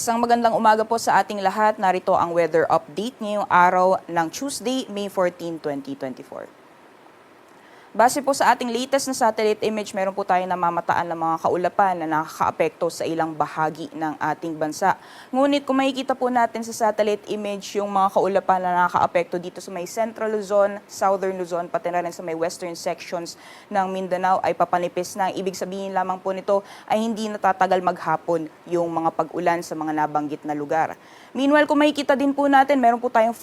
Isang magandang umaga po sa ating lahat. Narito ang weather update ngayong araw ng Tuesday, May 14, 2024. Base po sa ating latest na satellite image, meron po tayong namamataan ng mga kaulapan na nakakaapekto sa ilang bahagi ng ating bansa. Ngunit kung makikita po natin sa satellite image yung mga kaulapan na nakakaapekto dito sa may Central Luzon, Southern Luzon, pati na rin sa may western sections ng Mindanao ay papanipis na. Ibig sabihin lamang po nito ay hindi natatagal maghapon yung mga pag-ulan sa mga nabanggit na lugar. Meanwhile, kung makikita din po natin, meron po tayong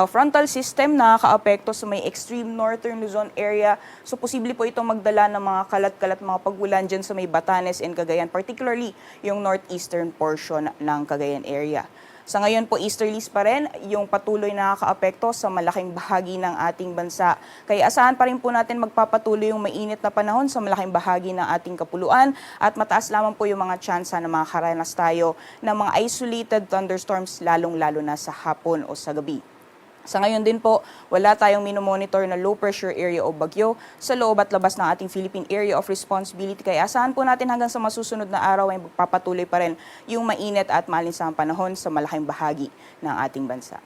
frontal system na nakakaapekto sa may extreme northern Luzon area. So, posible po itong magdala ng mga kalat-kalat mga pag-ulan dyan sa may Batanes and Cagayan, particularly yung northeastern portion ng Cagayan area. Sa ngayon po, easterlies pa rin yung patuloy na nakakaapekto sa malaking bahagi ng ating bansa. Kaya asahan pa rin po natin magpapatuloy yung mainit na panahon sa malaking bahagi ng ating kapuluan at mataas lamang po yung mga tsansa na makakaranas tayo ng mga isolated thunderstorms lalong-lalo na sa hapon o sa gabi. Sa ngayon din po, wala tayong minomonitor na low pressure area o bagyo sa loob at labas ng ating Philippine Area of Responsibility. Kaya asahan po natin hanggang sa masusunod na araw ay magpapatuloy pa rin yung mainit at malinsang panahon sa malaking bahagi ng ating bansa.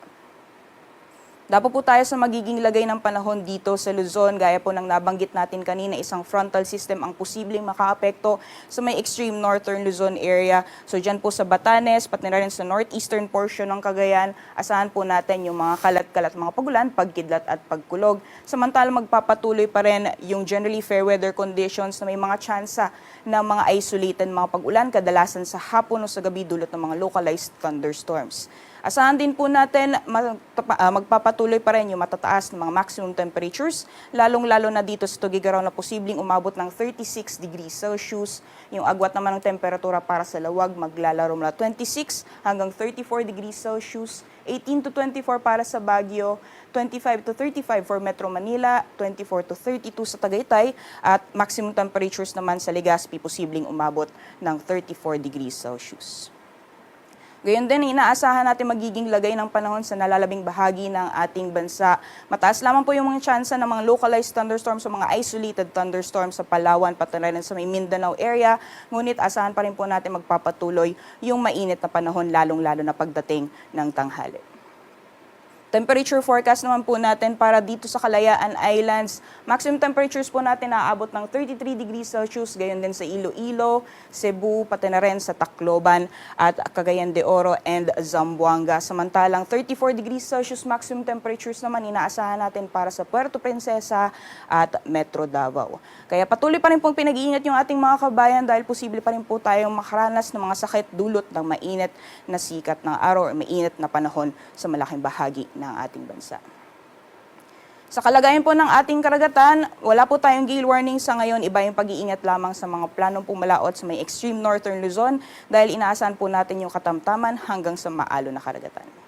Dapo po tayo sa magiging lagay ng panahon dito sa Luzon. Gaya po ng nabanggit natin kanina, isang frontal system ang posibleng makaapekto sa may extreme northern Luzon area. So dyan po sa Batanes, pati na rin sa northeastern portion ng Cagayan, asahan po natin yung mga kalat-kalat mga pagulan, pagkidlat at pagkulog. Samantalang magpapatuloy pa rin yung generally fair weather conditions na may mga tsansa ng mga isolated mga pagulan, kadalasan sa hapon o sa gabi dulot ng mga localized thunderstorms. Asahan din po natin magpapatuloy pa rin yung matataas ng mga maximum temperatures, lalong-lalo na dito sa Tuguegarao na posibleng umabot ng 36 degrees Celsius. Yung agwat naman ng temperatura para sa lawag maglalaro mula 26 hanggang 34 degrees Celsius, 18 to 24 para sa Baguio, 25 to 35 for Metro Manila, 24 to 32 sa Tagaytay, at maximum temperatures naman sa Legazpi posibleng umabot ng 34 degrees Celsius. Gayon din, inaasahan natin magiging lagay ng panahon sa nalalabing bahagi ng ating bansa. Mataas lamang po yung mga tsansa ng mga localized thunderstorms o mga isolated thunderstorms sa Palawan, pati na rin sa may Mindanao area. Ngunit asahan pa rin po natin magpapatuloy yung mainit na panahon lalong-lalo na pagdating ng tanghali. Temperature forecast naman po natin para dito sa Kalayaan Islands. Maximum temperatures po natin naaabot ng 33 degrees Celsius, gayon din sa Iloilo, Cebu, pati na rin sa Tacloban at Cagayan de Oro and Zamboanga. Samantalang 34 degrees Celsius maximum temperatures naman inaasahan natin para sa Puerto Princesa at Metro Davao. Kaya patuloy pa rin pong pinag-iingat yung ating mga kabayan dahil posible pa rin po tayong makaranas ng mga sakit dulot ng mainit na sikat ng araw o mainit na panahon sa malaking bahagi ng ating bansa. Sa kalagayan po ng ating karagatan, wala po tayong gale warning sa ngayon. Iba yung pag-iingat lamang sa mga planong pumalaot sa may extreme northern Luzon dahil inaasahan po natin yung katamtaman hanggang sa maalo na karagatan.